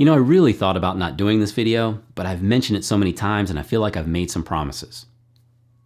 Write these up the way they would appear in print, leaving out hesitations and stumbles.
You know, I really thought about not doing this video, but I've mentioned it so many times and I feel like I've made some promises.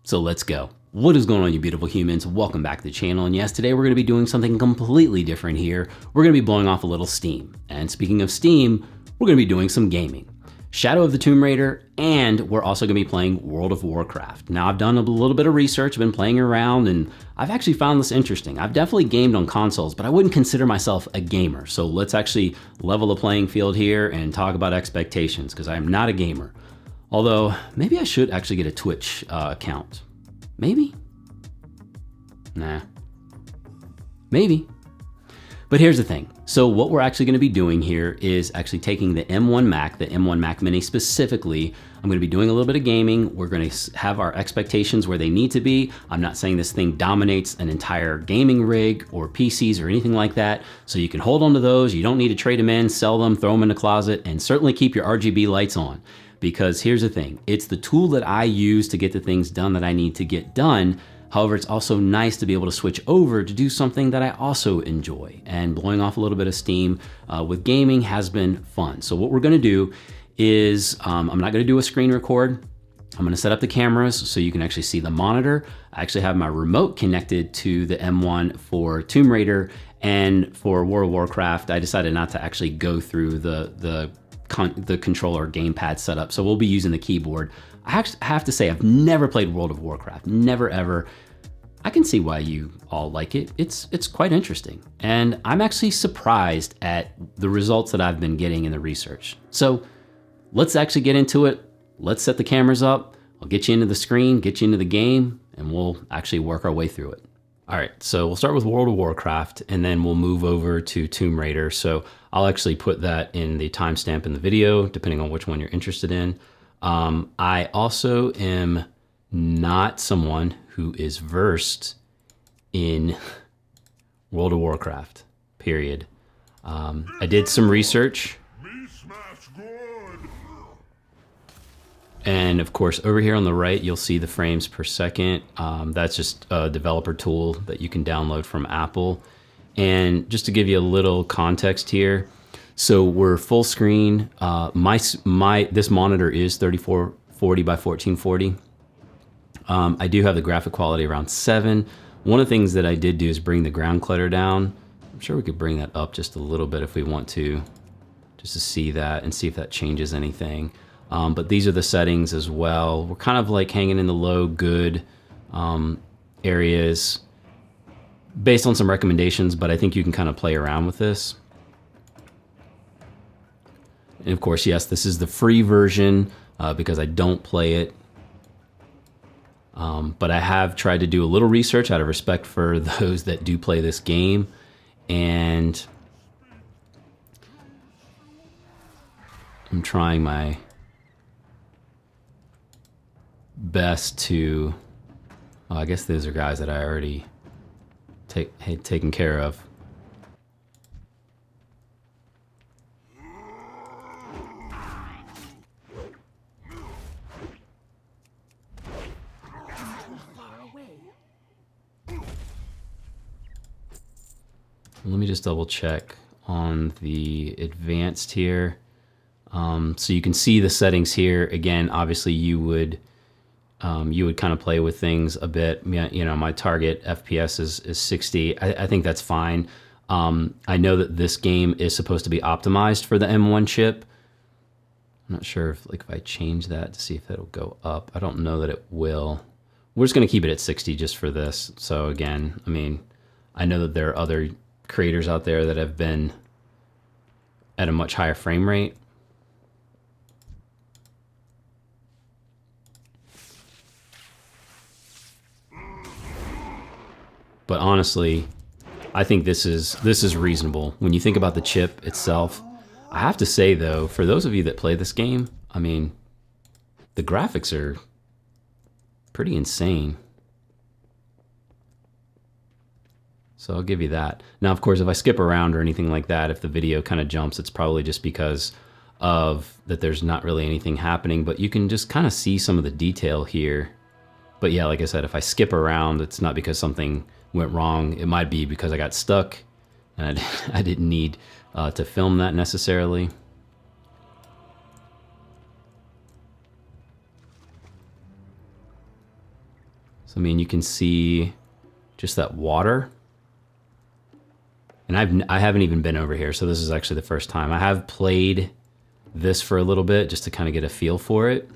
So let's go. What is going on, you beautiful humans? Welcome back to the channel. And yes, today we're gonna be doing something completely different here. We're gonna be blowing off a little steam. And speaking of steam, we're gonna be doing some gaming. Shadow of the Tomb Raider, and we're also gonna be playing World of Warcraft. Now I've done a little bit of research, been playing around, and I've actually found this interesting. I've definitely gamed on consoles, but I wouldn't consider myself a gamer. So let's actually level the playing field here and talk about expectations, because I am not a gamer. Although, maybe I should actually get a Twitch account. Maybe? Nah. Maybe. But here's the thing. So what we're actually gonna be doing here is actually taking the M1 Mac, the M1 Mac Mini specifically. I'm gonna be doing a little bit of gaming. We're gonna have our expectations where they need to be. I'm not saying this thing dominates an entire gaming rig or PCs or anything like that. So you can hold on to those. You don't need to trade them in, sell them, throw them in the closet, and certainly keep your RGB lights on. Because here's the thing, it's the tool that I use to get the things done that I need to get done. However, it's also nice to be able to switch over to do something that I also enjoy. And blowing off a little bit of steam with gaming has been fun. So what we're gonna do is, I'm not gonna do a screen record. I'm gonna set up the cameras so you can actually see the monitor. I actually have my remote connected to the M1 for Tomb Raider, and for World of Warcraft, I decided not to actually go through the controller gamepad setup. So we'll be using the keyboard. I have to say, I've never played World of Warcraft, never ever. I can see why you all like it. It's quite interesting. And I'm actually surprised at the results that I've been getting in the research. So let's actually get into it. Let's set the cameras up. I'll get you into the screen, get you into the game, and we'll actually work our way through it. All right, so we'll start with World of Warcraft, and then we'll move over to Tomb Raider. So I'll actually put that in the timestamp in the video, depending on which one you're interested in. I also am not someone who is versed in World of Warcraft, period. I did some research. And of course, over here on the right, you'll see the frames per second. That's just a developer tool that you can download from Apple. And just to give you a little context here, so we're full screen. This monitor is 3440 by 1440. I do have the graphic quality around 7. One of the things that I did do is bring the ground clutter down. I'm sure we could bring that up just a little bit if we want to, just to see that and see if that changes anything. But these are the settings as well. We're kind of like hanging in the low good areas based on some recommendations, but I think you can kind of play around with this. And of course, yes, this is the free version because I don't play it. But I have tried to do a little research out of respect for those that do play this game. And I'm trying my best to, well, I guess those are guys that I already had taken care of. Let me just double check on the advanced here. So you can see the settings here. Again, obviously you would kind of play with things a bit. You know, my target FPS is 60. I think that's fine. I know that this game is supposed to be optimized for the M1 chip. I'm not sure if I change that to see if it'll go up. I don't know that it will. We're just gonna keep it at 60 just for this. So again, I mean, I know that there are other creators out there that have been at a much higher frame rate. But honestly, I think this is reasonable. When you think about the chip itself, I have to say though, for those of you that play this game, I mean, the graphics are pretty insane. So I'll give you that. Now, of course, if I skip around or anything like that, if the video kind of jumps, it's probably just because of that there's not really anything happening, but you can just kind of see some of the detail here. But yeah, like I said, if I skip around, it's not because something went wrong. It might be because I got stuck and I didn't need to film that necessarily. So I mean, you can see just that water. And I haven't even been over here, so this is actually the first time. I have played this for a little bit just to kind of get a feel for it.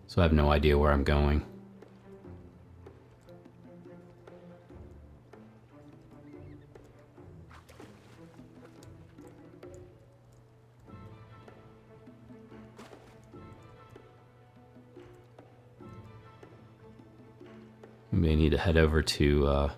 So I have no idea where I'm going. We may need to head over to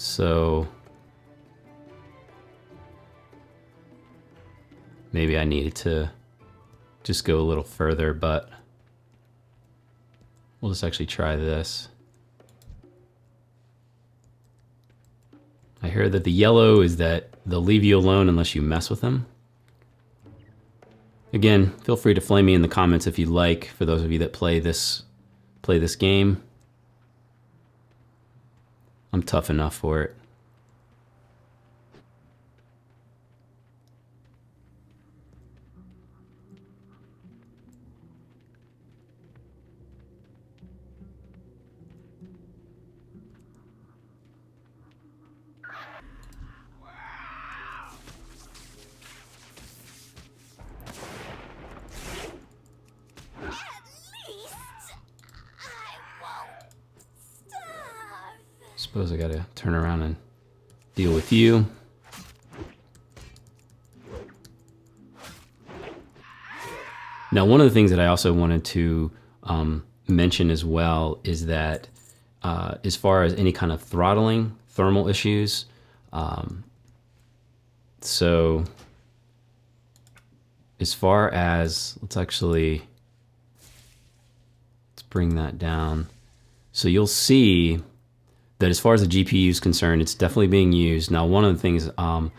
so maybe I needed to just go a little further, but we'll just actually try this. I heard that the yellow is that they'll leave you alone unless you mess with them. Again, feel free to flame me in the comments if you like, for those of you that play this game. I'm tough enough for it. Suppose I gotta turn around and deal with you. Now, one of the things that I also wanted to mention as well is that as far as any kind of throttling, thermal issues, so as far as, let's bring that down. So you'll see that as far as the GPU is concerned, it's definitely being used. Now, one of the things I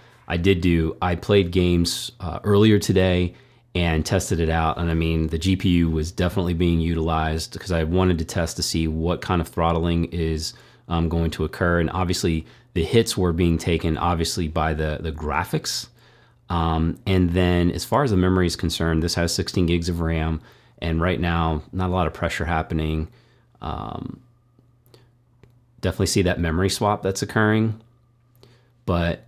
played games earlier today and tested it out. And I mean, the GPU was definitely being utilized because I wanted to test to see what kind of throttling is going to occur. And obviously the hits were being taken obviously by the graphics. And then as far as the memory is concerned, this has 16 gigs of RAM. And right now, not a lot of pressure happening. Definitely see that memory swap that's occurring. But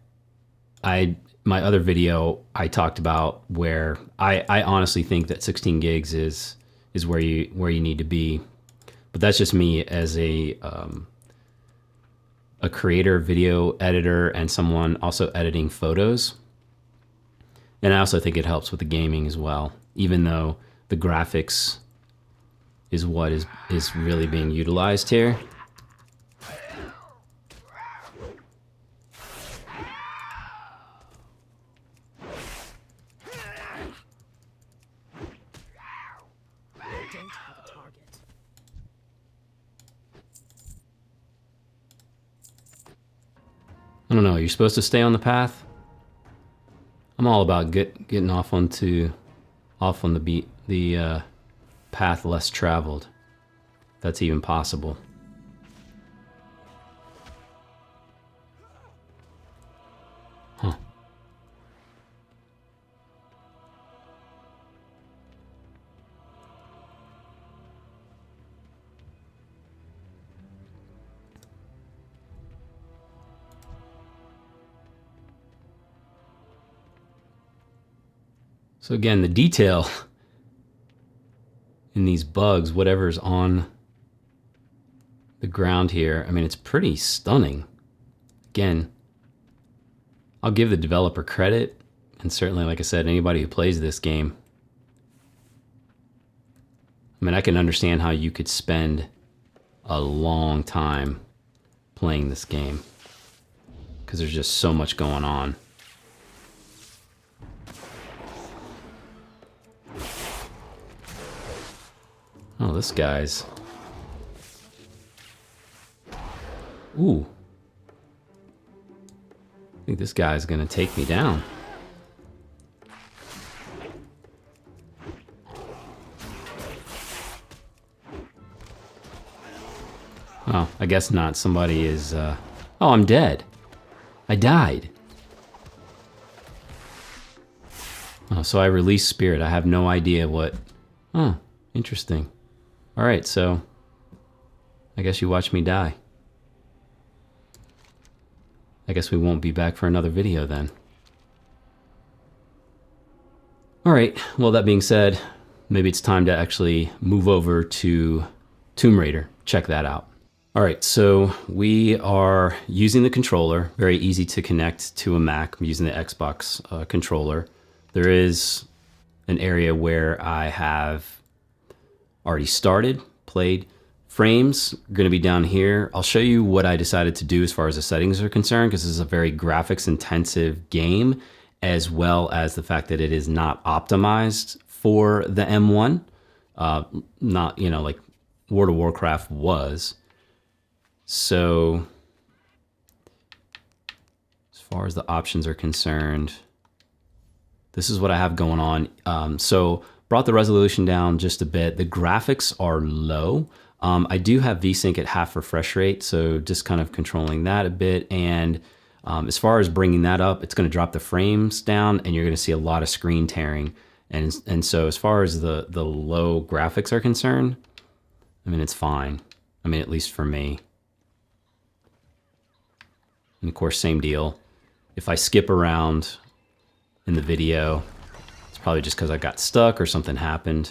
my other video, I talked about where I honestly think that 16 gigs is where you need to be. But that's just me as a creator, video editor, and someone also editing photos. And I also think it helps with the gaming as well, even though the graphics is what is really being utilized here. I don't know, you're supposed to stay on the path? I'm all about getting off on the path less traveled. If that's even possible. Huh. So again, the detail in these bugs, whatever's on the ground here, I mean, it's pretty stunning. Again, I'll give the developer credit, and certainly, like I said, anybody who plays this game. I mean, I can understand how you could spend a long time playing this game because there's just so much going on. Oh, this guy's... Ooh. I think this guy's gonna take me down. Oh, I guess not. Somebody is... Oh, I'm dead. I died. Oh, so I released spirit. I have no idea what... Oh, interesting. Alright, so... I guess you watch me die. I guess we won't be back for another video then. Alright, well that being said, maybe it's time to actually move over to Tomb Raider. Check that out. Alright, so we are using the controller. Very easy to connect to a Mac. I'm using the Xbox controller. There is an area where I have already started, played. Frames are going to be down here. I'll show you what I decided to do as far as the settings are concerned, because this is a very graphics intensive game, as well as the fact that it is not optimized for the M1. Not, you know, like World of Warcraft was. So as far as the options are concerned, this is what I have going on. So brought the resolution down just a bit. The graphics are low. I do have VSync at half refresh rate, so just kind of controlling that a bit. And as far as bringing that up, it's going to drop the frames down, and you're going to see a lot of screen tearing. And so as far as the low graphics are concerned, I mean, it's fine. I mean, at least for me. And of course, same deal. If I skip around in the video, it's probably just because I got stuck or something happened.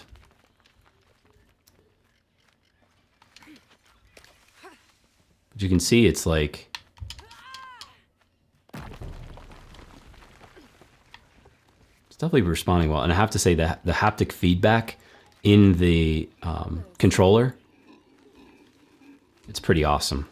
But you can see it's like... it's definitely responding well. And I have to say that the haptic feedback in the controller, it's pretty awesome.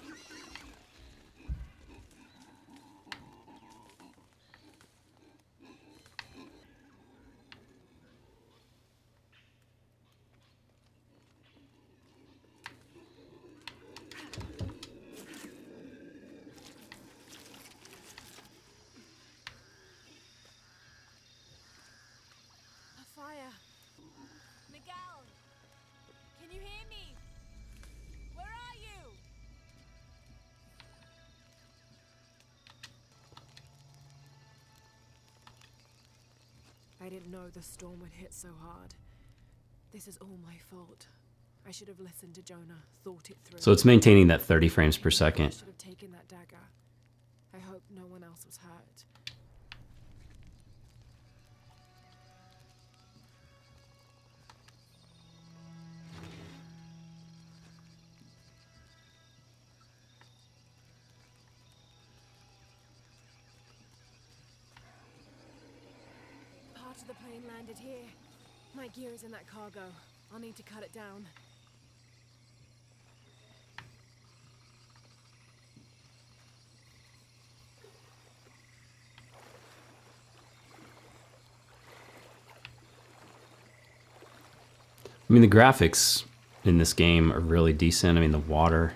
Can you hear me? Where are you? I didn't know the storm would hit so hard. This is all my fault. I should have listened to Jonah, thought it through. So it's maintaining that 30 frames per second. I should have taken that dagger. I hope no one else was hurt. Part of the plane landed here. My gear is in that cargo. I'll need to cut it down. I mean, the graphics in this game are really decent. I mean, the water.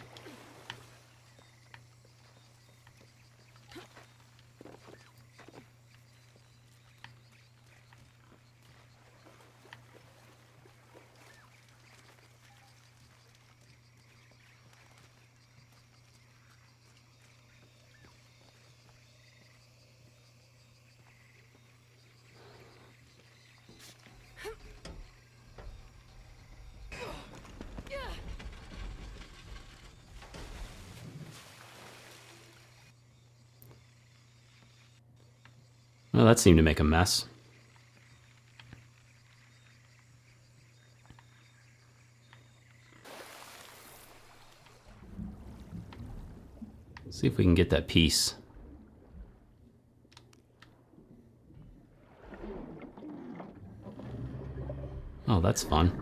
Well, that seemed to make a mess. Let's see if we can get that piece. Oh, that's fun.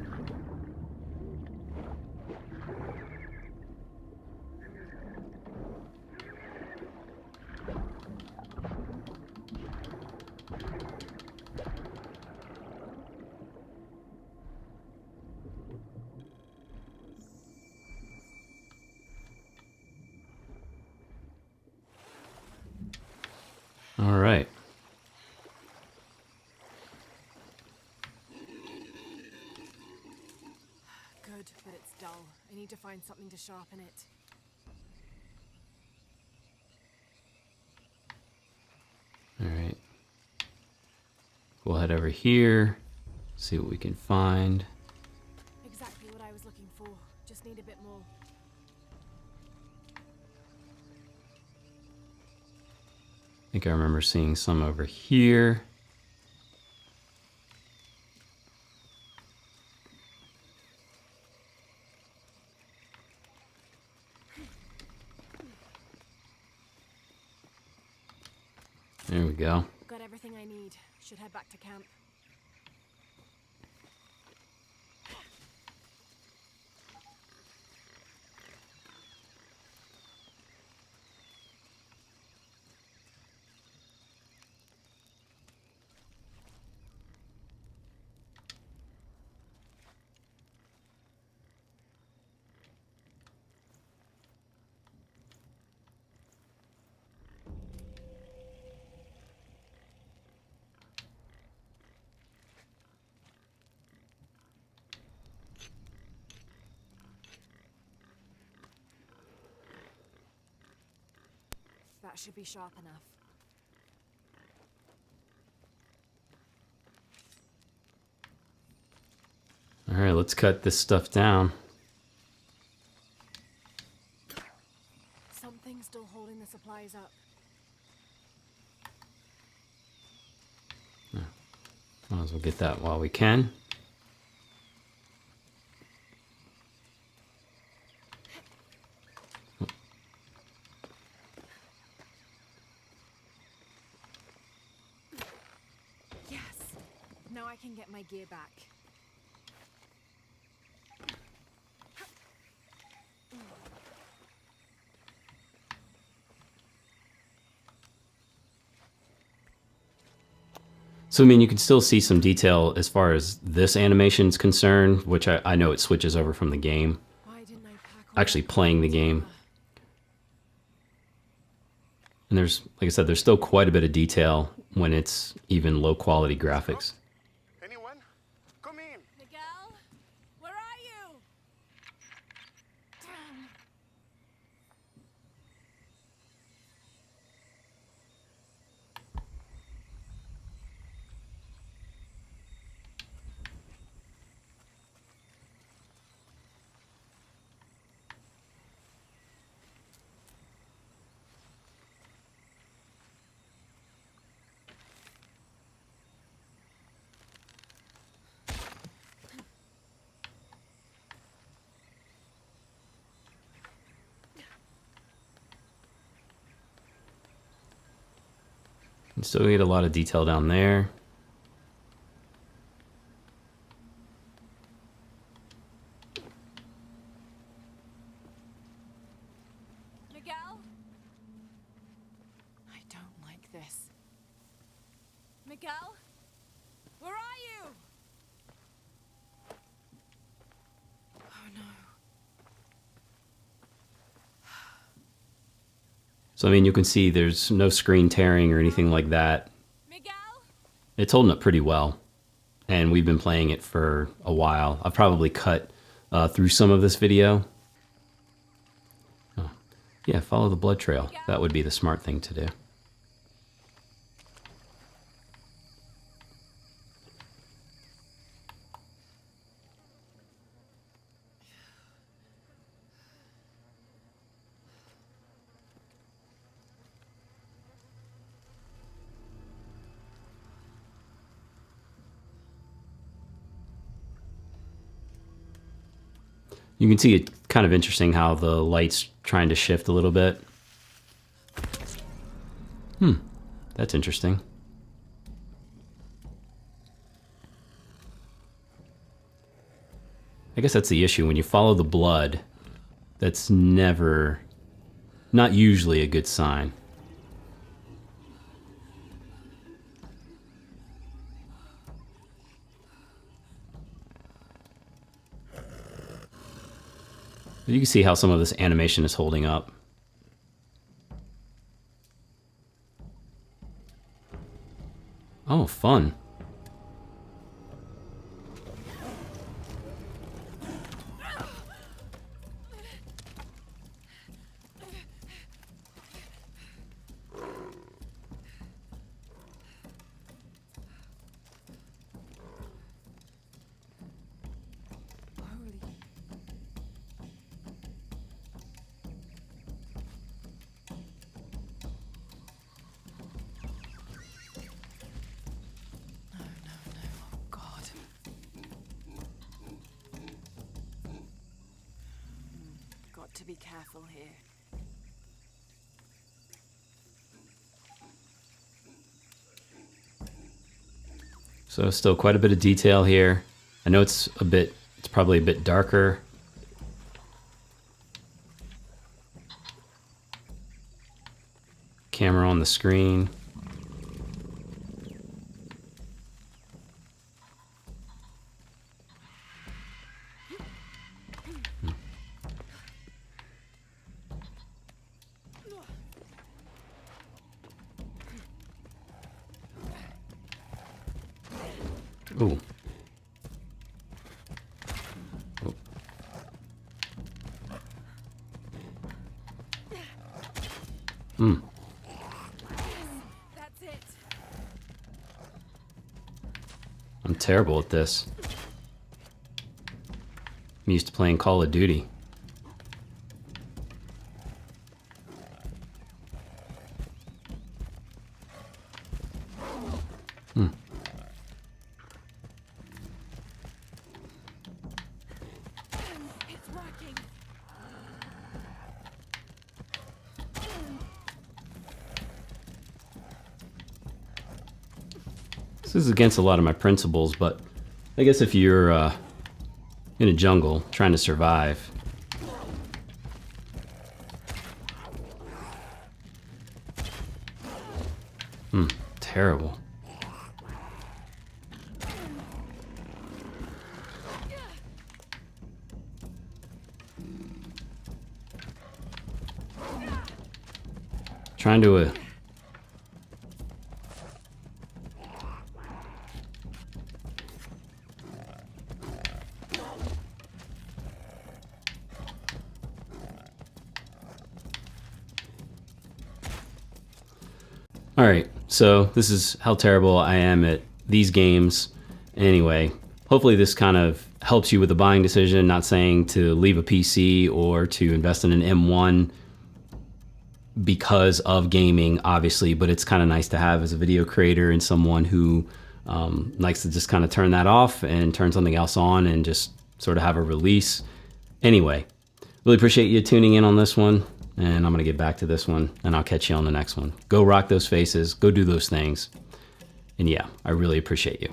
All right. Good, but it's dull. I need to find something to sharpen it. All right. We'll head over here, see what we can find. Exactly what I was looking for. Just need a bit more. I think I remember seeing some over here. There we go. Got everything I need. Should head back to camp. That should be sharp enough. All right, let's cut this stuff down. Something's still holding the supplies up. Might as well get that while we can. Yes! Now I can get my gear back. So, I mean, you can still see some detail as far as this animation is concerned, which I know it switches over from the game. Why didn't I pack all Actually that playing the game. And there's, like I said, there's still quite a bit of detail when it's even low quality graphics. Anyone? Come in. Miguel? Where are you? Damn. You still get a lot of detail down there. Miguel? I don't like this. Miguel? Where are you? Oh no. So, I mean, you can see there's no screen tearing or anything like that. Miguel? It's holding up pretty well. And we've been playing it for a while. I've probably cut through some of this video. Oh. Yeah, follow the blood trail. That would be the smart thing to do. You can see it kind of interesting how the light's trying to shift a little bit. That's interesting. I guess that's the issue. When you follow the blood, that's not usually a good sign. You can see how some of this animation is holding up. Oh, fun. To be careful here. So still quite a bit of detail here. I know it's probably a bit darker. Camera on the screen. Ooh. Oh. That's it. I'm terrible at this. I'm used to playing Call of Duty. It's working. This is against a lot of my principles, but I guess if you're in a jungle trying to survive, terrible. Trying to Alright, so this is how terrible I am at these games. Anyway, hopefully this kind of helps you with the buying decision. Not saying to leave a PC or to invest in an M1 because of gaming, obviously, but it's kind of nice to have as a video creator and someone who likes to just kind of turn that off and turn something else on and just sort of have a release. Anyway, really appreciate you tuning in on this one, and I'm going to get back to this one, and I'll catch you on the next one. Go rock those faces, go do those things, and yeah, I really appreciate you.